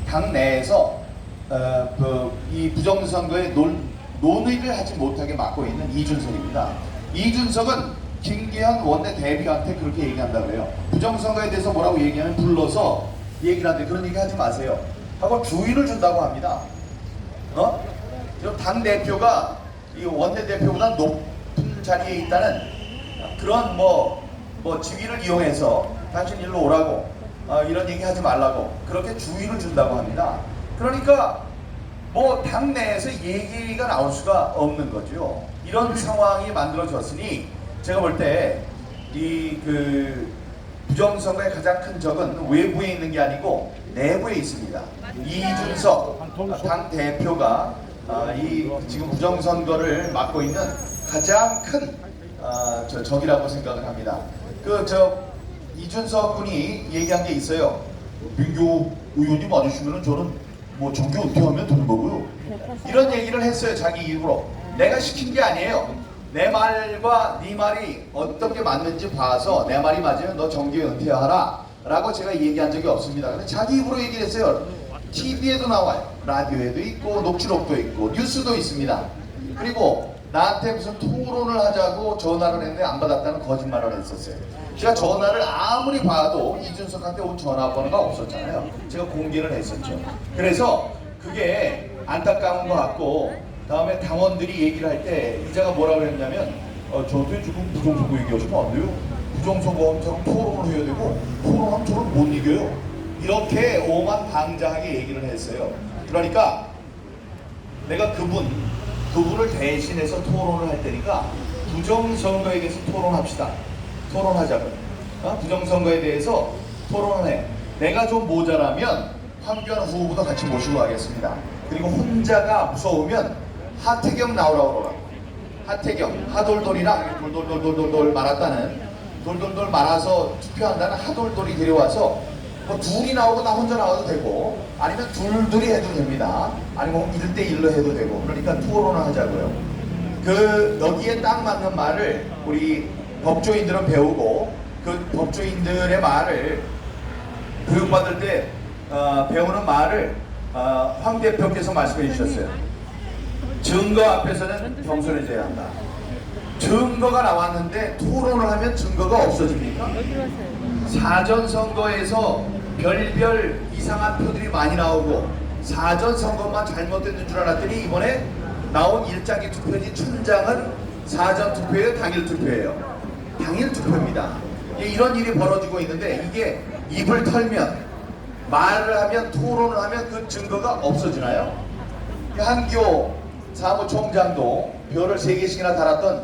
당 내에서 이 부정선거에 논의를 하지 못하게 막고 있는 이준석입니다. 이준석은 김기현 원내대표한테 그렇게 얘기한다고 해요. 부정선거에 대해서 뭐라고 얘기하면 불러서 얘기를 하는데 그런 얘기 하지 마세요 하고 주의를 준다고 합니다. 당대표가 이 원내대표보다 높은 자리에 있다는 그런 직위를 이용해서 당신 일로 오라고 이런 얘기 하지 말라고 그렇게 주의를 준다고 합니다. 그러니까 당내에서 얘기가 나올 수가 없는 거죠. 이런 상황이 만들어졌으니 제가 볼 때 이 부정선거의 가장 큰 적은 외부에 있는 게 아니고 내부에 있습니다. 이준석 당대표가 이 지금 부정선거를 맡고 있는 가장 큰 적이라고 생각을 합니다. 이준석 군이 얘기한 게 있어요. 민교 의원님 맞으시면 저는 정기 은퇴하면 되는 거고요. 이런 얘기를 했어요. 자기 입으로. 내가 시킨 게 아니에요. 내 말과 네 말이 어떤 게 맞는지 봐서 내 말이 맞으면 너 정기 은퇴하라 라고 제가 얘기한 적이 없습니다. 근데 자기 입으로 얘기를 했어요. TV에도 나와요. 라디오에도 있고 녹취록도 있고 뉴스도 있습니다. 그리고 나한테 무슨 토론을 하자고 전화를 했는데 안 받았다는 거짓말을 했었어요. 제가 전화를 아무리 봐도 이준석한테 온 전화번호가 없었잖아요. 제가 공개를 했었죠. 그래서 그게 안타까운 것 같고 다음에 당원들이 얘기를 할 때 기자가 뭐라고 했냐면 저한테 지금 부정선거 얘기하시면 안 돼요. 부정선거하면 저랑 토론을 해야 되고 토론하면 저는 못 이겨요. 이렇게 오만방자하게 얘기를 했어요. 그러니까 내가 그분을 대신해서 토론을 할 테니까 부정선거에 대해서 토론합시다. 토론하자고요. 부정선거에 대해서 토론을 해. 내가 좀 모자라면 황교안 후보도 같이 모시고 가겠습니다. 그리고 혼자가 무서우면 하태경 나오라고 그러라고. 하태경, 하돌돌이랑 돌돌돌돌돌 말았다는 돌돌돌 말아서 투표한다는 하돌돌이 데려와서 둘이 나오고 나 혼자 나와도 되고 아니면 둘둘이 해도 됩니다. 아니면 1대1로 해도 되고 그러니까 토론을 하자고요. 여기에 딱 맞는 말을 우리 법조인들은 배우고 그 법조인들의 말을 교육받을 때 배우는 말을 황 대표께서 말씀해 주셨어요. 증거 앞에서는 겸손해져야 한다. 증거가 나왔는데 토론을 하면 증거가 없어집니까? 사전선거에서 별별 이상한 표들이 많이 나오고 사전선거만 잘못됐는 줄 알았더니 이번에 나온 일장기 투표지 천장은 사전투표예요? 당일투표예요? 당일투표입니다. 이런 일이 벌어지고 있는데 이게 입을 털면 말을 하면 토론을 하면 그 증거가 없어지나요? 한교 사무총장도 별을 3개씩이나 달았던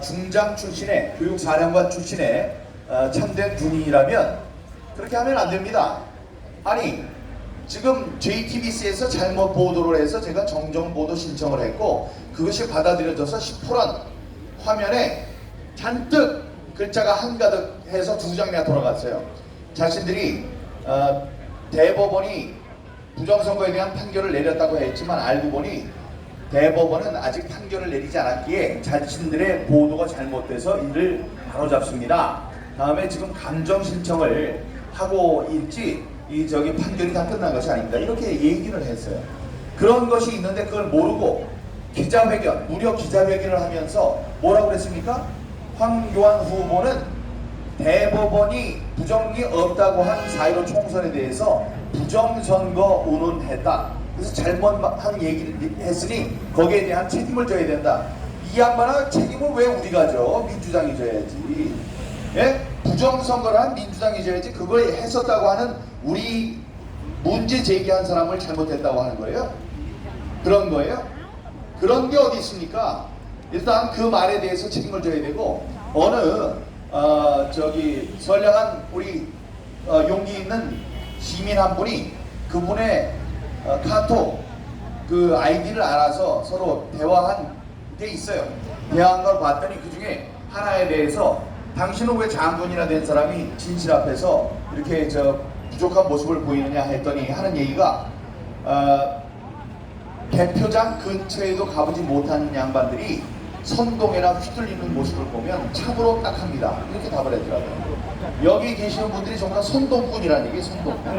중장 출신의 교육사령관 출신의 참된 군인이라면 그렇게 하면 안 됩니다. 아니 지금 JTBC에서 잘못 보도를 해서 제가 정정보도 신청을 했고 그것이 받아들여져서 10%란 화면에 잔뜩 글자가 한가득 해서 2장이나 돌아갔어요. 자신들이 대법원이 부정선거에 대한 판결을 내렸다고 했지만 알고 보니 대법원은 아직 판결을 내리지 않았기에 자신들의 보도가 잘못돼서 이를 바로잡습니다. 다음에 지금 감정 신청을 하고 있지 판결이 다 끝난 것이 아닙니다. 이렇게 얘기를 했어요. 그런 것이 있는데 그걸 모르고 기자회견, 무려 기자회견을 하면서 뭐라고 그랬습니까? 황교안 후보는 대법원이 부정이 없다고 한 4.15 총선에 대해서 부정선거 운운했다. 그래서 잘못한 얘기를 했으니 거기에 대한 책임을 져야 된다. 이 양반아 책임을 왜 우리가 져? 민주당이 져야지. 예? 부정선거를 한 민주당이 져야지. 그걸 했었다고 하는 우리 문제 제기한 사람을 잘못했다고 하는 거예요? 그런 거예요? 그런 게 어디 있습니까? 일단 그 말에 대해서 책임을 져야 되고 어느 선량한 우리 용기 있는 시민 한 분이 그분의 카톡 아이디를 알아서 서로 대화한 게 있어요. 대화한 걸 봤더니 그 중에 하나에 대해서 당신은 왜 장군이나 된 사람이 진실 앞에서 이렇게 부족한 모습을 보이느냐 했더니 하는 얘기가 개표장 근처에도 가보지 못하는 양반들이 선동에나 휘둘리는 모습을 보면 참으로 딱합니다. 이렇게 답을 했더라고요. 여기 계시는 분들이 정말 선동꾼이라는 얘기예요. 선동꾼.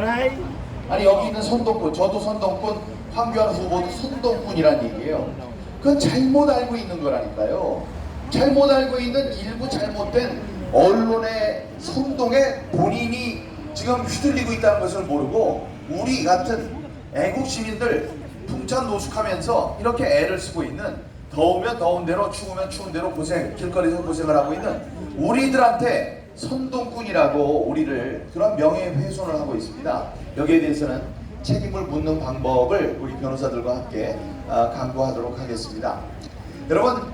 아니 여기 있는 선동꾼, 저도 선동꾼, 황교안 후보도 선동꾼이란 얘기예요. 그건 잘못 알고 있는 거라니까요. 잘못 알고 있는 일부 잘못된 언론의 선동에 본인이 지금 휘둘리고 있다는 것을 모르고 우리 같은 애국 시민들 풍찬 노숙하면서 이렇게 애를 쓰고 있는, 더우면 더운 대로 추우면 추운 대로 길거리에서 고생을 하고 있는 우리들한테 선동꾼이라고 우리를 그런 명예훼손을 하고 있습니다. 여기에 대해서는 책임을 묻는 방법을 우리 변호사들과 함께 강구하도록 하겠습니다.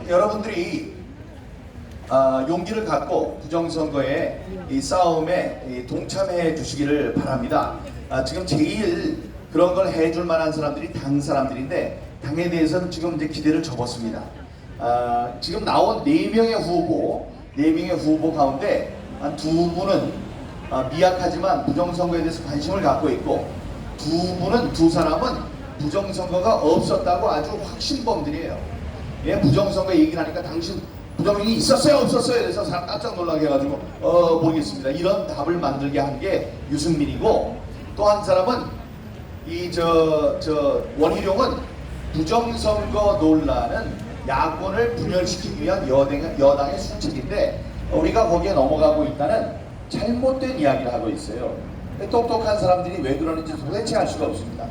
여러분들이 용기를 갖고 부정선거의 이 싸움에 동참해 주시기를 바랍니다. 지금 제일 그런 걸 해줄 만한 사람들이 당 사람들인데, 당에 대해서는 지금 이제 기대를 접었습니다. 지금 나온 4명의 후보 가운데 한 2분은 미약하지만 부정선거에 대해서 관심을 갖고 있고, 두 사람은 부정선거가 없었다고 아주 확신범들이에요. 예, 부정선거 얘기를 하니까 당신 부정선거 있었어요 없었어요? 그래서 사람 깜짝 놀라게 해가지고 모르겠습니다, 이런 답을 만들게 한 게 유승민이고, 또 한 사람은 원희룡은 부정선거 논란은 야권을 분열시키기 위한 여당의 수책인데, 우리가 거기에 넘어가고 있다는 잘못된 이야기를 하고 있어요. 똑똑한 사람들이 왜 그러는지 도대체 알 수가 없습니다.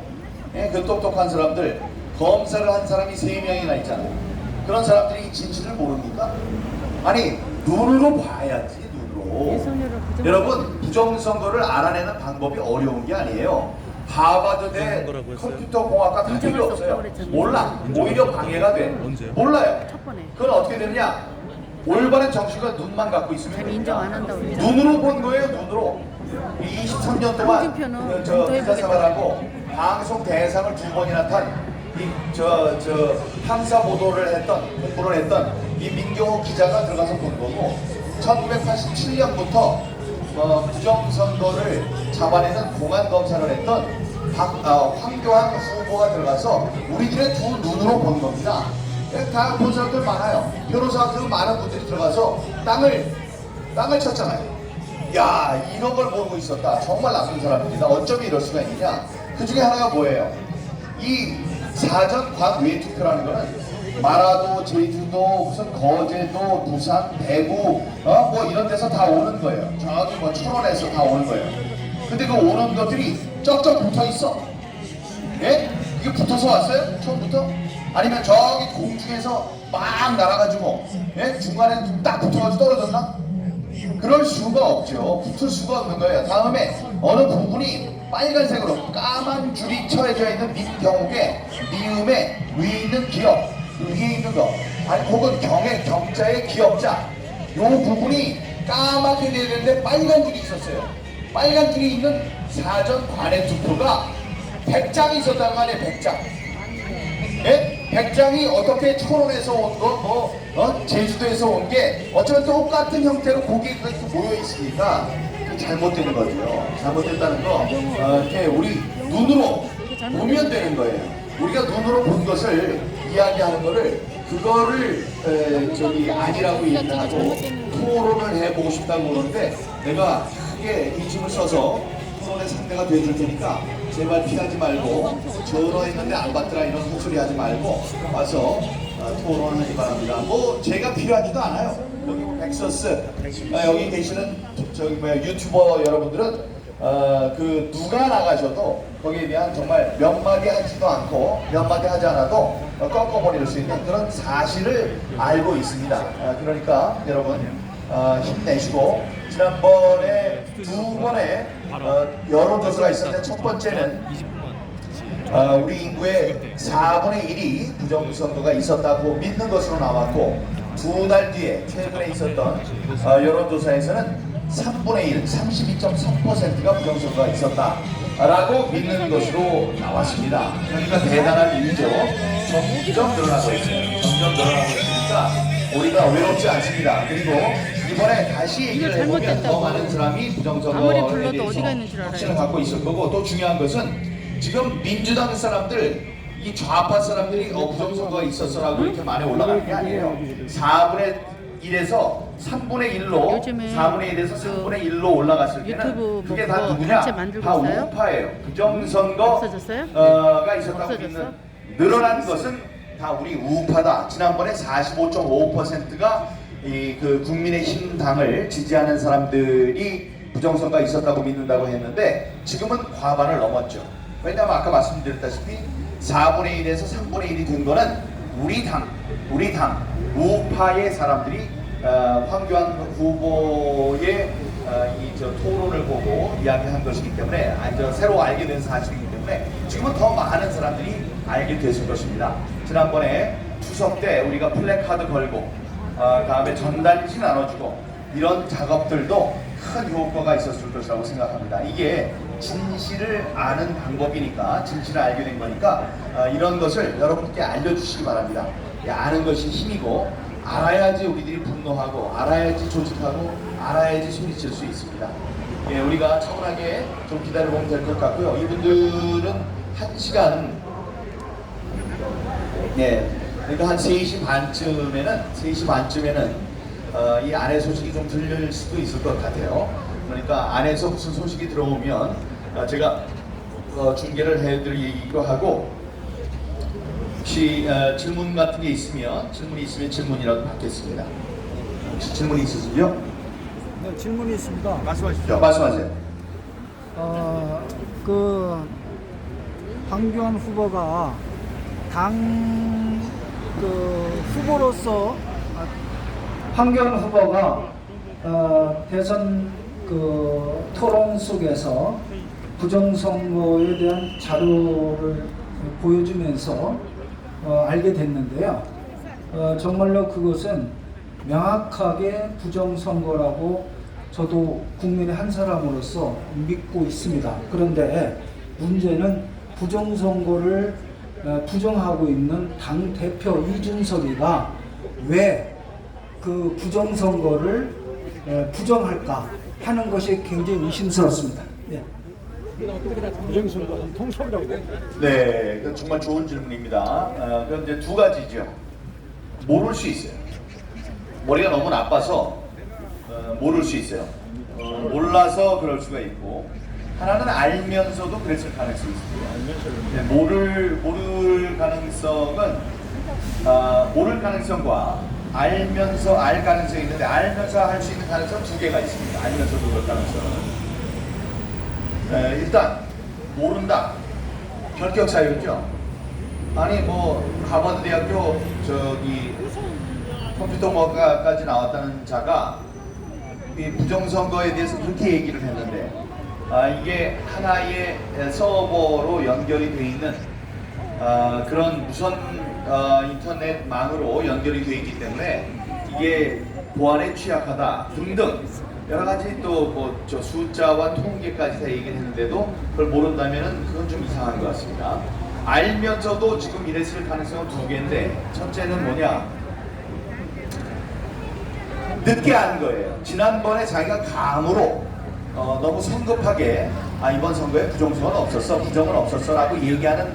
그 똑똑한 사람들, 검사를 한 사람이 3명이나 있잖아요. 그런 사람들이 이 진실을 모릅니까? 아니, 눈으로 봐야지, 눈으로. 여러분, 부정선거를 알아내는 방법이 어려운 게 아니에요. 하버드대 컴퓨터 공학과 다 필요 없어요. 몰라. 오히려 방해가 돼. 몰라요. 그건 어떻게 되느냐? 올바른 정신과 눈만 갖고 있으면 됩니다. 눈으로 본 거예요, 눈으로. 23년 동안 기자 생활하고 방송 대상을 2번이나 탄 탐사 보도를 했던, 공부를 했던 이 민경호 기자가 들어가서 본 거고, 1987년부터 부정선거를 잡아내는 공안검사를 했던 황교안 후보가 들어가서 우리들의 두 눈으로 본 겁니다. 다 본 사람들 많아요. 변호사들 많은 분들이 들어가서 땅을 쳤잖아요. 야, 이런 걸 모르고 있었다. 정말 나쁜 사람입니다. 어쩜 이럴 수가 있느냐. 그 중에 하나가 뭐예요? 이 사전 관외투표라는 거는 마라도, 제주도, 무슨 거제도, 부산, 대구, 뭐 이런 데서 다 오는 거예요. 저기 뭐 철원에서 다 오는 거예요. 근데 그 오는 것들이 쩍쩍 붙어 있어. 예? 이게 붙어서 왔어요? 처음부터? 아니면 저기 공중에서 막 날아가지고, 예? 중간에 딱 붙어가지고 떨어졌나? 그럴 수가 없죠. 붙을 수가 없는 거예요. 다음에 어느 부분이 빨간색으로 까만 줄이 쳐져 있는 민경욱의 미음에 위에 있는 기업, 위에 있는 거, 아니 혹은 경자의 기업자, 요 부분이 까맣게 되어 있는데 빨간 줄이 있었어요. 빨간 줄이 있는 사전 관외 투표가 100장이 있었단 말이에요. 100장. 예? 100장이 어떻게 철원에서 온 거, 제주도에서 온 게 어쩌면 똑같은 형태로 거기에 모여 있으니까 잘못되는 거죠. 잘못됐다는 거, 이렇게 우리 눈으로 보면 되는 거예요. 우리가 눈으로 본 것을 이야기하는 거를, 그거를 아니라고 얘기를 하고 토론을 해보고 싶다고 그러는데, 내가 크게 힘을 써서 토론의 상대가 돼줄 테니까 제발 피하지 말고, 전화했는데 안 받더라 이런 헛소리 하지 말고 와서 토론하기 바랍니다. 뭐 제가 필요하지도 않아요. 여기 넥서스, 여기 계시는 유튜버 여러분들은 누가 나가셔도 거기에 대한 정말 몇 마디 하지도 않고 몇 마디 하지 않아도 꺾어버릴 수 있는 그런 사실을 알고 있습니다. 그러니까 여러분 힘내시고, 지난번에 2번의 여론조사가 있었는데, 첫 번째는 우리 인구의 4분의 1이 부정선거가 있었다고 믿는 것으로 나왔고, 2달 뒤에 최근에 있었던 여론조사에서는 3분의 1, 32.3%가 부정선거가 있었다라고 믿는 것으로 나왔습니다. 그러니까 대단한 일이죠. 점점 늘어나고 있어요. 점점 늘어나고 있으니까 우리가 외롭지 않습니다. 그리고 이번에 다시 얘기를 해보면 더 많은 사람이 부정선거에 대해서 확신을 갖고 있을 거고, 또 중요한 것은 지금 민주당 사람들, 이 좌파 사람들이 부정선거가 있었어라고 이렇게 많이 올라가는 게 아니에요. 1에서 3분의 1로 요즘에 4분의 1에서 3분의 1로 올라갔을 때는 유튜브 그게 뭐 다 그거 누구냐? 단체 만들고 다 있어요? 우파예요. 부정선거가 없어졌어요? 있었다고 없어졌어? 믿는 늘어난 것은 다 우리 우파다. 지난번에 45.5%가 그 국민의힘 당을 지지하는 사람들이 부정선거가 있었다고 믿는다고 했는데 지금은 과반을 넘었죠. 왜냐하면 아까 말씀드렸다시피 4분의 1에서 3분의 1이 된 거는 우리 당 우파의 사람들이 황교안 후보의 토론을 보고 이야기한 것이기 때문에 새로 알게 된 사실이기 때문에 지금은 더 많은 사람들이 알게 됐을 것입니다. 지난번에 추석 때 우리가 플래카드 걸고 다음에 전단지 나눠주고 이런 작업들도 큰 효과가 있었을 것이라고 생각합니다. 이게 진실을 아는 방법이니까, 진실을 알게 된 거니까 이런 것을 여러분께 알려주시기 바랍니다. 아는 것이 힘이고 알아야지 우리들이 분노하고 알아야지 조직하고 알아야지 소리칠 수 있습니다. 예, 우리가 차분하게 좀 기다려보면 될 것 같고요. 이분들은 1시간 그러니까 한 3시 반쯤에는 이 안에 소식이 좀 들릴 수도 있을 것 같아요. 그러니까 안에서 무슨 소식이 들어오면 제가 중계를 해드리기로 하고 혹시 질문 같은 게 있으면 질문이라도 받겠습니다. 혹시 질문이 있으시죠? 네, 질문이 있습니다. 말씀하십시오. 말씀하세요. 그 황교안 후보가 당 후보로서 황교안 후보가 대선 토론 속에서 부정선거에 대한 자료를 보여주면서 알게 됐는데요. 정말로 그것은 명확하게 부정선거라고 저도 국민의 한 사람으로서 믿고 있습니다. 그런데 문제는 부정선거를 부정하고 있는 당대표 이준석이가 왜 그 부정선거를 부정할까 하는 것이 굉장히 의심스럽습니다. 예. 부정선거 통속이라고. 네, 그 정말 좋은 질문입니다. 그럼 이제 두 가지죠. 모를 수 있어요. 머리가 너무 나빠서 모를 수 있어요. 몰라서 그럴 수가 있고, 하나는 알면서도 그랬을 가능성이 있습니다. 네, 모를 가능성과 알면서 알 가능성이 있는데, 알면서 할 수 있는 가능성 두 개가 있습니다. 알면서도 그럴 가능성은. 일단 모른다. 결격 사유죠. 아니 하버드 대학교 컴퓨터과까지 나왔다는 자가 이 부정선거에 대해서 그렇게 얘기를 했는데 이게 하나의 서버로 연결이 돼 있는 그런 무선 인터넷망으로 연결이 돼 있기 때문에 이게 보안에 취약하다 등등 여러 가지 또 숫자와 통계까지 다 얘기를 했는데도 그걸 모른다면은 그건 좀 이상한 것 같습니다. 알면서도 지금 이랬을 가능성은 두 개인데, 첫째는 뭐냐? 늦게 안 거예요. 지난번에 자기가 감으로 너무 성급하게 이번 선거에 부정선거는 없었어, 부정은 없었어 라고 얘기하는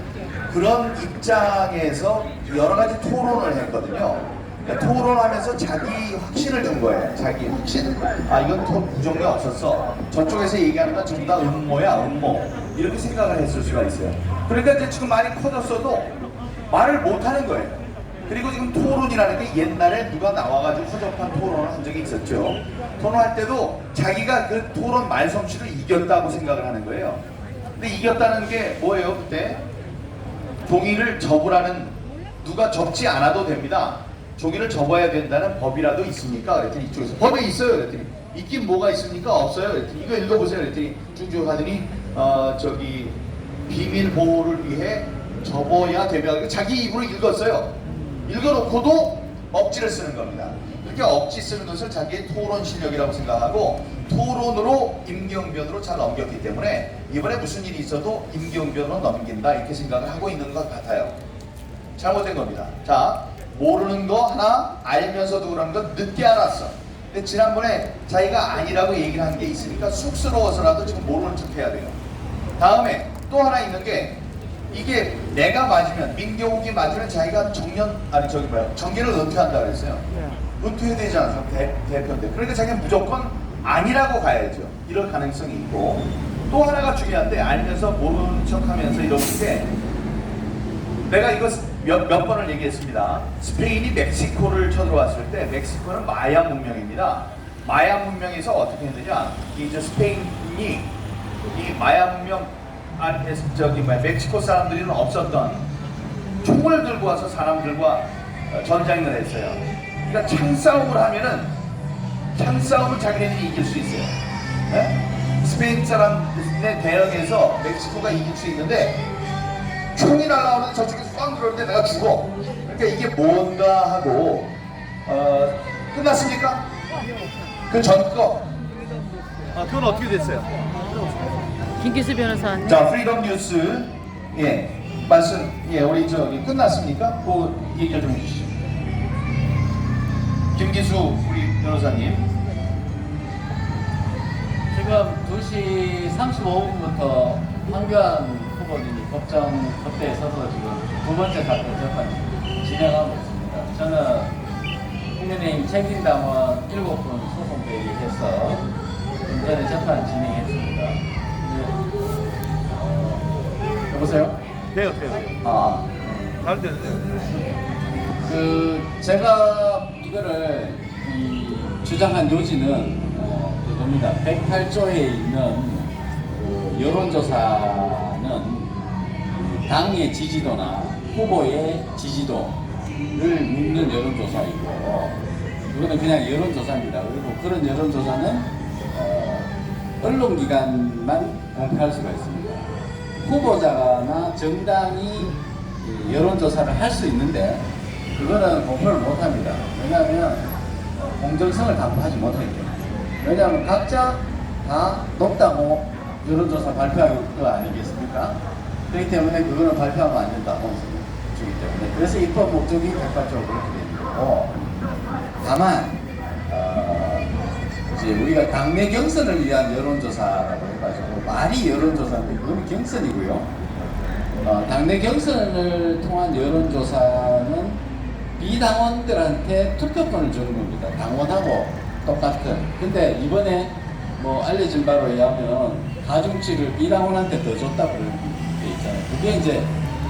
그런 입장에서 여러 가지 토론을 했거든요. 그러니까 토론하면서 자기 확신을 준 거예요. 자기 확신. 이건 부정이 없었어. 저쪽에서 얘기하는 건 전부 다 음모야, 음모. 이렇게 생각을 했을 수가 있어요. 그러니까 이제 지금 말이 커졌어도 말을 못 하는 거예요. 그리고 지금 토론이라는 게 옛날에 누가 나와가지고 허접한 토론을 한 적이 있었죠. 토론할 때도 자기가 그 토론 말솜씨로 이겼다고 생각을 하는 거예요. 근데 이겼다는 게 뭐예요, 그때? 종이를 접으라는, 누가 접지 않아도 됩니다. 종이를 접어야 된다는 법이라도 있습니까? 그랬더니 이쪽에서 법에 있어요. 그랬더니 있긴 뭐가 있습니까? 없어요. 그랬더니 이거 읽어보세요. 그랬더니 쭉쭉 하더니 비밀 보호를 위해 접어야 되면 자기 입으로 읽었어요. 읽어놓고도 억지를 쓰는 겁니다. 그렇게 억지 쓰는 것을 자기의 토론 실력이라고 생각하고 토론으로 임기응변으로 잘 넘겼기 때문에 이번에 무슨 일이 있어도 임기응변으로 넘긴다 이렇게 생각을 하고 있는 것 같아요. 잘못된 겁니다. 자, 모르는 거 하나, 알면서도 그런 건 늦게 알았어. 근데 지난번에 자기가 아니라고 얘기를 한 게 있으니까 쑥스러워서라도 지금 모르는 척 해야 돼요. 다음에 또 하나 있는 게, 이게 내가 맞으면, 민경욱이 맞으면 자기가 정계를 은퇴한다 그랬어요. 은퇴해야 되지 않습니까? 대표인데. 그러니까 자기는 무조건 아니라고 가야죠. 이럴 가능성이 있고, 또 하나가 중요한데 알면서 모르는 척하면서 이렇게, 내가 이거 몇 번을 얘기했습니다. 스페인이 멕시코를 쳐들어왔을 때 멕시코는 마야 문명입니다. 마야 문명에서 어떻게 했느냐, 이제 스페인이 이 마야 문명 안에서 멕시코 사람들이는 없었던 총을 들고 와서 사람들과 전쟁을 했어요. 그러니까 창싸움을 하면은 창싸움을 자기네들이 이길 수 있어요. 네? 스페인 사람의 대응에서 멕시코가 이길 수 있는데, 총이 날아오는데 저쪽에 꽝 들어오는데 내가 죽어. 그러니까 이게 뭔가 하고, 끝났습니까? 그 전 거. 그건 어떻게 됐어요? 김기수 변호사님. 자, 프리덤 뉴스. 예. 말씀, 예, 우리 저기 끝났습니까? 그 얘기 좀 해주시죠. 김기수 우리 변호사님. 지금 2시 35분부터 황교안 후보님이 법정 법대에 서서 지금 두 번째 사건 재판 진행하고 있습니다. 저는 국민의힘 책임당원 7분 소송 대리해서 좀 전에 재판 진행했습니다. 여보세요? 돼요. 아, 다른 데는 제가 이거를 주장한 요지는 그겁니다. 108조에 있는 그 여론조사는 당의 지지도나 후보의 지지도를 묻는 여론조사이고, 이거는 그냥 여론조사입니다. 그리고 그런 여론조사는 언론기관만 공표할 수가 있습니다. 후보자나 정당이 여론조사를 할 수 있는데 그거는 공표를 못합니다. 왜냐하면 공정성을 담보하지 못하기 때문에. 왜냐하면 각자 다 높다고 여론조사 발표할 거 아니겠습니까? 그렇기 때문에 그거는 발표하면 안 된다고 주기 때문에. 그래서 입법 목적이 108조로 그렇게 되는 거고, 다만 이제 우리가 당내 경선을 위한 여론조사라고 해가지고, 말이 여론조사인데 그건 경선이고요. 당내 경선을 통한 여론조사는 비당원들한테 투표권을 주는 겁니다. 당원하고 똑같은. 근데 이번에 뭐 알려진 바로 의하면 가중치를 비당원한테 더 줬다고 돼 있잖아요. 그게 이제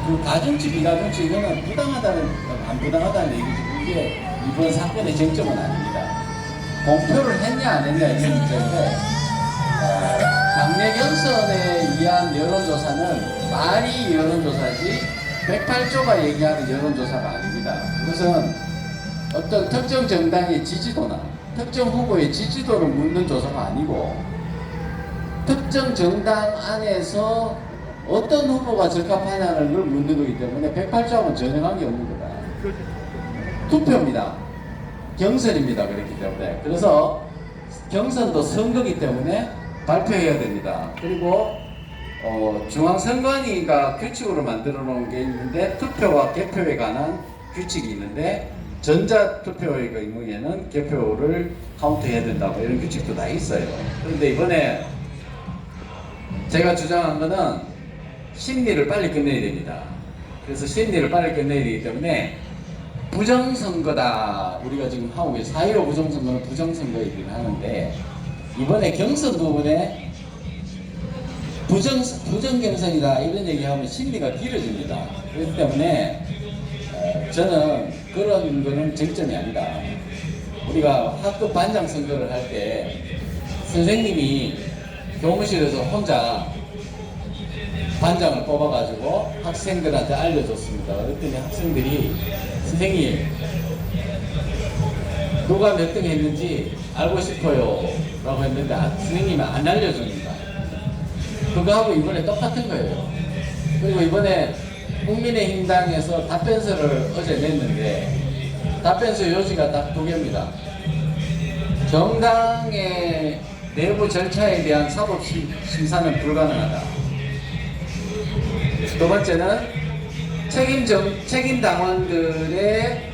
그 가중치 비가중치 이거는 부당하다는, 안 부당하다는 얘기지. 그게 이번 사건의 쟁점은 아닙니다. 공표를 했냐 안 했냐 이게 문제인데, 당내 경선에 의한 여론조사는 말이 여론조사지 108조가 얘기하는 여론조사가 아닙니다. 그것은 어떤 특정 정당의 지지도나 특정 후보의 지지도를 묻는 조사가 아니고, 특정 정당 안에서 어떤 후보가 적합하냐는 걸 묻는 거기 때문에 108조하고는 전혀 관계없는 거다. 투표입니다. 경선입니다. 그렇기 때문에. 그래서 경선도 선거기 때문에 발표해야 됩니다. 그리고 중앙선관위가 규칙으로 만들어 놓은 게 있는데, 투표와 개표에 관한 규칙이 있는데, 전자투표의 경우에는 개표를 카운트해야 된다고 이런 규칙도 다 있어요. 그런데 이번에 제가 주장한 거는 심리를 빨리 끝내야 됩니다. 그래서 심리를 빨리 끝내야 되기 때문에 부정선거다. 우리가 지금 하고 계신 4.15 부정선거는 부정선거이긴 하는데, 이번에 경선 부분에 부정경선이다 이런 얘기하면 심리가 길어집니다. 그렇기 때문에 저는 그런 거는 쟁점이 아니다. 우리가 학급 반장 선거를 할 때 선생님이 교무실에서 혼자 반장을 뽑아가지고 학생들한테 알려줬습니다. 그랬더니 학생들이 선생님 누가 몇 등 했는지 알고 싶어요 라고 했는데 선생님이 안 알려줍니다. 그거하고 이번에 똑같은 거예요. 그리고 이번에 국민의힘당에서 답변서를 어제 냈는데, 답변서 요지가 딱 두 개입니다. 정당의 내부 절차에 대한 사법 심사는 불가능하다. 두 번째는 책임 당원들의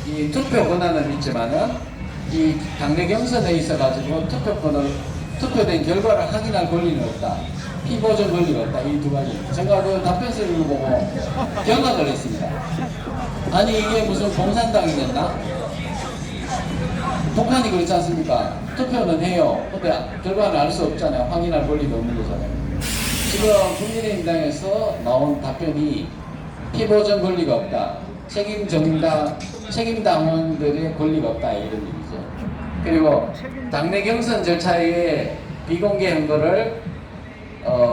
이 투표 권한은 있지만은 이 당내 경선에 있어가지고 투표된 결과를 확인할 권리는 없다. 피보정 권리가 없다. 이 두 가지. 제가 그 답변서를 보고 경악을 했습니다. 아니 이게 무슨 공산당이겠나? 북한이 그렇지 않습니까? 투표는 해요. 근데 결과는 알 수 없잖아요. 확인할 권리도 없는 거잖아요. 지금 국민의힘당에서 나온 답변이 피보전 권리가 없다. 책임 당원들의 권리가 없다 이런 얘기죠. 그리고 당내 경선 절차에 비공개한 거를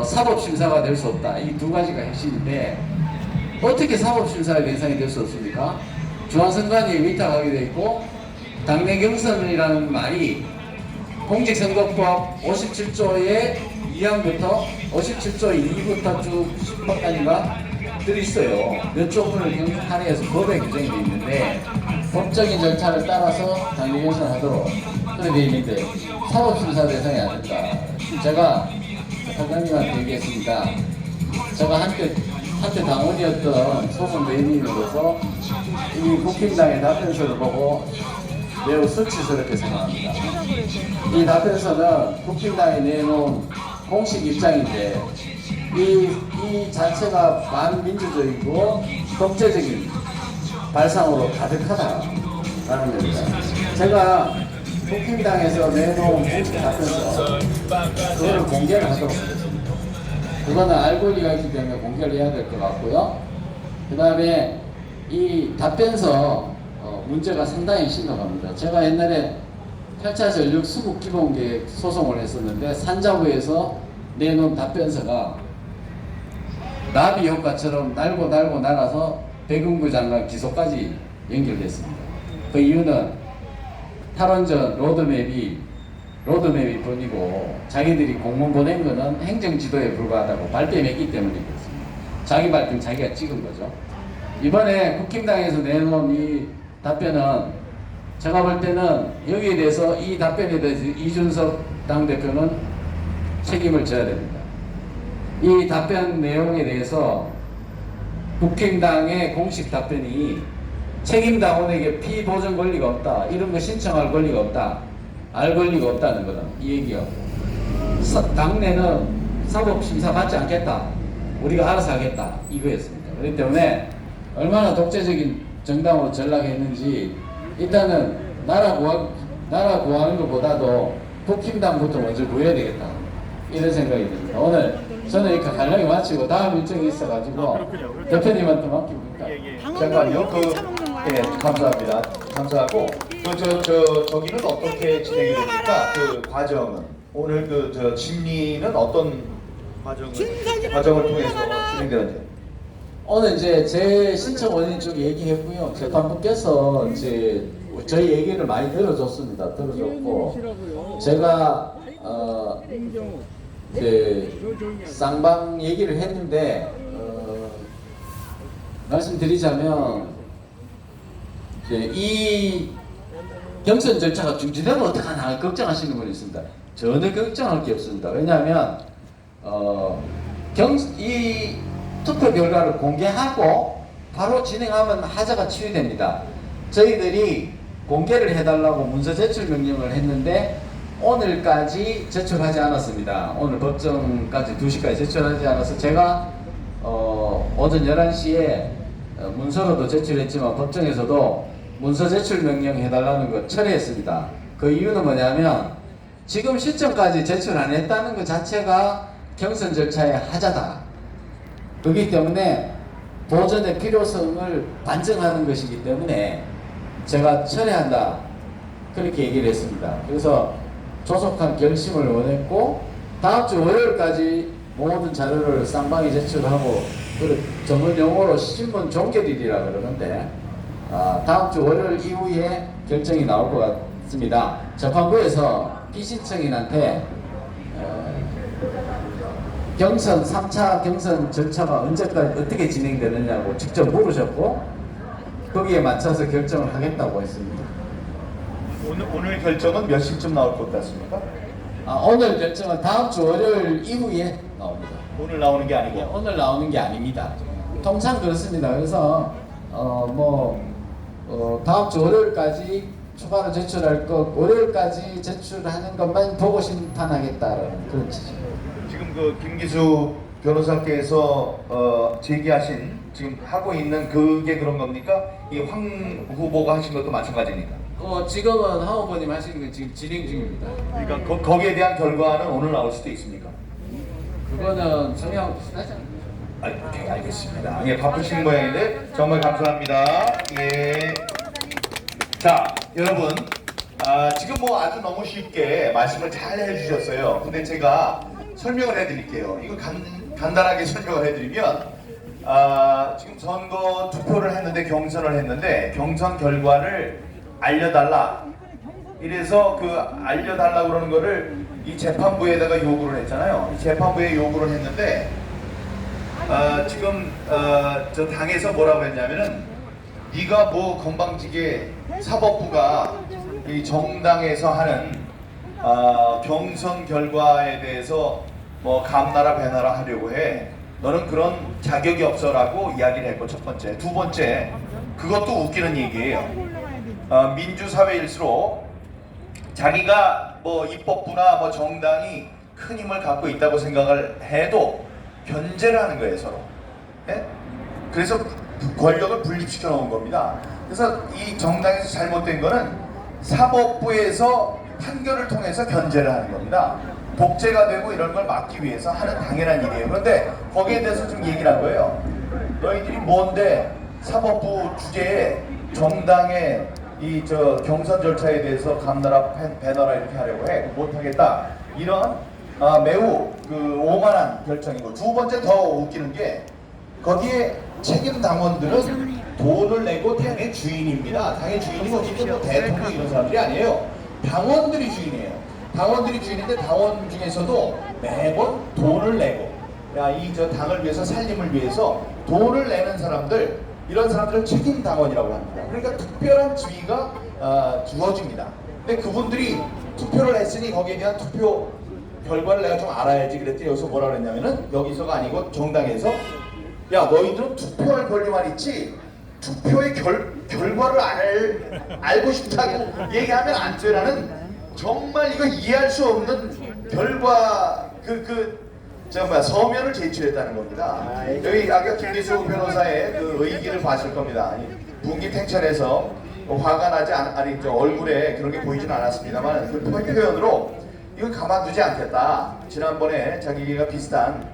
사법심사가 될 수 없다. 이 두 가지가 핵심인데 어떻게 사법심사의 대상이 될 수 없습니까? 중앙선관위에 위탁하게 돼 있고 당내 경선이라는 말이 공직선거법 57조의 2항부터 57조 2부터 쭉 10번까지가 들어있어요. 몇 조문을 할애해서 법에 규정이 되어 있는데 법적인 절차를 따라서 당내 경선을 하도록 그렇게 되어 있는데 사법심사 대상이 안 된다. 제가 회장님한테 얘기했습니다. 제가 한때 당원이었던 소속 내민으로서 이 국힘당의 답변서를 보고 매우 수치스럽게 생각합니다. 이 답변서는 국힘당이 내놓은 공식 입장인데 이 자체가 반민주적이고 독재적인 발상으로 가득하다라는 겁니다. 제가 국힘당에서 내놓은 공식 답변서 그거를 공개를 하도록 하겠습니다. 그거는 알 권리가 있기 때문에 공개를 해야 될 것 같고요. 그 다음에 이 답변서 문제가 상당히 심각합니다. 제가 옛날에 8차 전력 수급 기본계획 소송을 했었는데 산자부에서 내놓은 답변서가 나비 효과처럼 날고 날아서 백운구 장관 기소까지 연결됐습니다. 그 이유는 탈원전 로드맵이 뿐이고 자기들이 공문 보낸 거는 행정지도에 불과하다고 발뺌했기 때문에 그렇습니다. 자기 발등 자기가 찍은 거죠. 이번에 국힘당에서 내놓은 이 답변은 제가 볼 때는 여기에 대해서 이 답변에 대해서 이준석 당대표는 책임을 져야 됩니다. 이 답변 내용에 대해서 국힘당의 공식 답변이 책임당원에게 피보전 권리가 없다. 이런 거 신청할 권리가 없다. 알 권리가 없다는 거는 이 얘기하고 당내는 사법심사 받지 않겠다. 우리가 알아서 하겠다. 이거였습니다. 그렇기 때문에 얼마나 독재적인 정당으로 전락했는지 일단은 나라 구하는 것보다도 국힘당부터 먼저 구해야 되겠다. 이런 생각이 듭니다. 오늘 저는 이렇게 간략히 마치고 다음 일정이 있어가지고 대표님한테 맡깁니까? 잠깐요. 예, 감사합니다. 감사하고 저기는 어떻게 진행이 됩니까? 그 과정은 오늘 심리는 어떤 과정을 통해서 진행되는지. 오늘 이제 제 신청 원인 쪽 얘기했고요. 재판부께서 이제 저희 얘기를 많이 들어줬습니다. 들어줬고 제가 이제 쌍방 얘기를 했는데 말씀드리자면 이제 이 경선 절차가 중지되면 어떡하나 걱정하시는 분이 있습니다. 전혀 걱정할 게 없습니다. 왜냐하면 이 투표 결과를 공개하고 바로 진행하면 하자가 치유됩니다. 저희들이 공개를 해달라고 문서 제출 명령을 했는데 오늘까지 제출하지 않았습니다. 오늘 법정까지 2시까지 제출하지 않아서 제가 오전 11시에 문서로도 제출했지만 법정에서도 문서 제출 명령 해달라는 거 철회했습니다. 그 이유는 뭐냐면 지금 시점까지 제출 안 했다는 것 자체가 경선 절차의 하자다. 그렇기 때문에 보전의 필요성을 반증하는 것이기 때문에 제가 철회한다. 그렇게 얘기를 했습니다. 그래서 조속한 결심을 원했고 다음 주 월요일까지 모든 자료를 쌍방에 제출하고 전문 용어로 신문 종결일이라 그러는데 다음 주 월요일 이후에 결정이 나올 것 같습니다. 재판부에서 피신청인한테 경선 3차 경선 절차가 언제까지 어떻게 진행되느냐고 직접 물으셨고 거기에 맞춰서 결정을 하겠다고 했습니다. 오늘 결정은 몇 시쯤 나올 것 같습니까? 오늘 결정은 다음 주 월요일 이후에 나옵니다. 오늘 나오는 게 아니고 오늘 나오는 게 아닙니다. 통상 그렇습니다. 그래서 다음 주 월요일까지 추가로 제출할 것, 월요일까지 제출하는 것만 보고 심판하겠다라는 그런 취지. 지금 그 김기수 변호사께서 제기하신 지금 하고 있는 그게 그런 겁니까? 이 황 후보가 하신 것도 마찬가지입니까? 지금은 황 후보님 하시는 건 지금 진행 중입니다. 그러니까 거기에 대한 결과는 오늘 나올 수도 있습니까? 그거는 성향 비슷하지 않나요? 오케이, 알겠습니다. 예, 바쁘신 모양인데 정말 감사합니다. 예. 자, 여러분, 지금 뭐 아주 너무 쉽게 말씀을 잘 해주셨어요. 근데 제가 설명을 해드릴게요. 이거 간단하게 설명을 해드리면, 지금 선거 투표를 했는데 경선을 했는데 경선 결과를 알려달라. 이래서 그 알려달라 그러는 거를 이 재판부에다가 요구를 했잖아요. 이 재판부에 요구를 했는데 지금 저 당에서 뭐라고 했냐면은 네가 뭐 건방지게 사법부가 이 정당에서 하는 경선 결과에 대해서 뭐 감나라 배나라 하려고 해. 너는 그런 자격이 없어라고 이야기를 했고 첫 번째. 두 번째, 그것도 웃기는 얘기예요. 민주사회일수록 자기가 뭐 입법부나 뭐 정당이 큰 힘을 갖고 있다고 생각을 해도 견제를 하는 거예요, 서로. 예? 그래서 권력을 분립시켜 놓은 겁니다. 그래서 이 정당에서 잘못된 거는 사법부에서 판결을 통해서 견제를 하는 겁니다. 독재가 되고 이런 걸 막기 위해서 하는 당연한 일이에요. 그런데 거기에 대해서 좀 얘기를 한 거예요. 너희들이 뭔데 사법부 주제에 정당의 이 경선 절차에 대해서 감나라 배나라 이렇게 하려고 해. 못하겠다. 이런 매우 그 오만한 결정이고, 두 번째 더 웃기는 게 거기에 책임 당원들은 돈을 내고 당의 주인입니다. 당의 주인이 어쨌든 뭐 대통령 이런 사람들이 아니에요. 당원들이 주인이에요. 당원들이 주인인데 당원 중에서도 매번 돈을 내고 이 당을 위해서 살림을 위해서 돈을 내는 사람들, 이런 사람들을 책임 당원이라고 합니다. 그러니까 특별한 지위가 주어집니다. 근데 그분들이 투표를 했으니 거기에 대한 투표 결과를 내가 좀 알아야지 그랬더니 여기서 뭐라 그랬냐면은, 여기서가 아니고 정당에서 야 너희들은 투표할 권리만 있지 투표의 결과를 알고 싶다고 얘기하면 안 돼라는, 정말 이거 이해할 수 없는 결과 서면을 제출했다는 겁니다. 여기 아까 김기수 변호사의 그 의기를 봤을 겁니다. 분기탱천에서 화가 나지 얼굴에 그런 게 보이진 않았습니다만 그 표현으로 이거 가만두지 않겠다. 지난번에 자기가 비슷한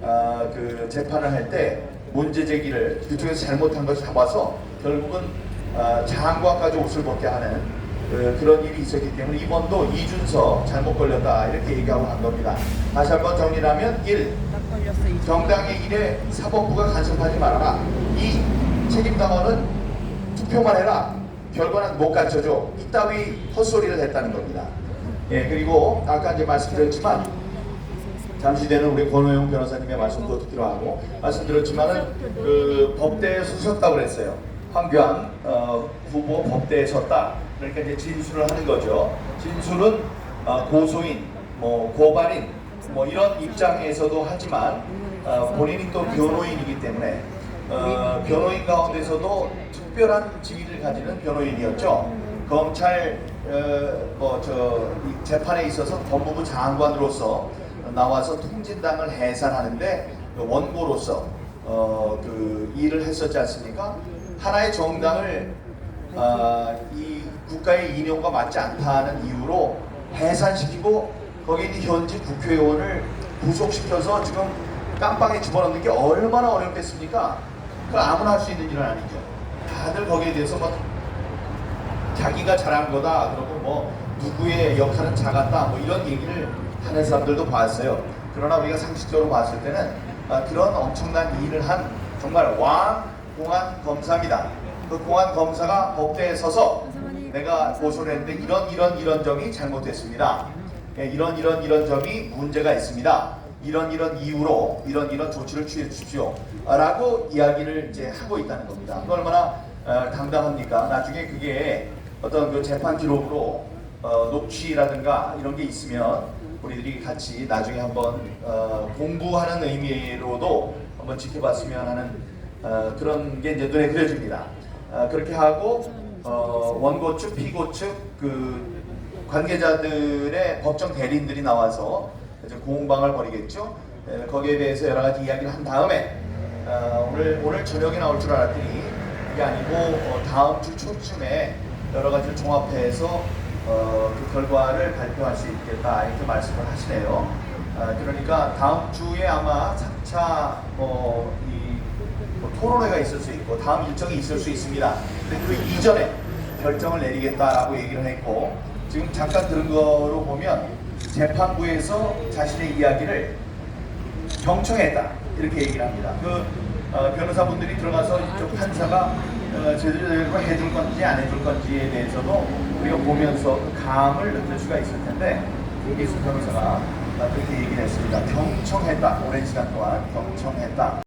그 재판을 할 때 문제 제기를 그쪽에서 잘못한 것을 잡아서 결국은 장관까지 옷을 벗게 하는 그런 일이 있었기 때문에 이번도 이준석 잘못 걸렸다 이렇게 얘기하고 한 겁니다. 다시 한번 정리하면 1. 정당의 일에 사법부가 간섭하지 말아라. 2. 책임당원은 투표만 해라. 결과는 못 갖춰줘. 이따위 헛소리를 했다는 겁니다. 예, 그리고 아까 이제 말씀드렸지만 잠시 뒤에는 우리 권호영 변호사님의 말씀도 듣기로 하고 말씀드렸지만은 그 법대에 서셨다고 그랬어요. 황교안 후보 법대에 섰다. 그러니까 이제 진술을 하는 거죠. 진술은 고소인, 뭐 고발인, 뭐 이런 입장에서도 하지만 본인이 또 변호인이기 때문에 변호인 가운데서도 특별한 지위를 가지는 변호인이었죠. 검찰 이 재판에 있어서 법무부 장관으로서 나와서 통진당을 해산하는데 원고로서 그 일을 했었지 않습니까? 하나의 정당을 이 국가의 이념과 맞지 않다는 이유로 해산시키고 거기 있는 현지 국회의원을 구속시켜서 지금 깜빵에 집어넣는 게 얼마나 어렵겠습니까? 그걸 아무나 할 수 있는 일은 아니죠. 다들 거기에 대해서 뭐 자기가 잘한 거다 그러고 뭐 누구의 역할은 작았다 뭐 이런 얘기를 하는 사람들도 봤어요. 그러나 우리가 상식적으로 봤을 때는 그런 엄청난 일을 한 정말 공안 검사입니다. 그 공안 검사가 법대에 서서 내가 고소를 했는데 이런 점이 잘못됐습니다. 이런 점이 문제가 있습니다. 이런 이유로 이런 조치를 취해 주십시오. 라고 이야기를 이제 하고 있다는 겁니다. 그 얼마나 당당합니까? 나중에 그게 어떤 그 재판 기록으로 녹취라든가 이런 게 있으면 우리들이 같이 나중에 한번 공부하는 의미로도 한번 지켜봤으면 하는 그런 게 이제 눈에 그려집니다. 그렇게 하고 원고 측, 피고 측 그 관계자들의 법정 대리인들이 나와서 이제 공방을 벌이겠죠. 거기에 대해서 여러 가지 이야기를 한 다음에 오늘 저녁에 나올 줄 알았더니 그게 아니고 다음 주 초쯤에 여러 가지를 종합해서 그 결과를 발표할 수 있겠다 이렇게 말씀을 하시네요. 그러니까 다음 주에 아마 4차 토론회가 있을 수 있고 다음 일정이 있을 수 있습니다. 근데 그 이전에 결정을 내리겠다라고 얘기를 했고 지금 잠깐 들은 거로 보면 재판부에서 자신의 이야기를 경청했다 이렇게 얘기를 합니다. 그 변호사분들이 들어가서 이쪽 판사가 제대로 해줄 건지 안 해줄 건지에 대해서도 우리가 보면서 그 감을 느낄 수가 있을 텐데 김기수 변호사가 그렇게 얘기를 했습니다. 경청했다. 오랜 시간 동안 경청했다.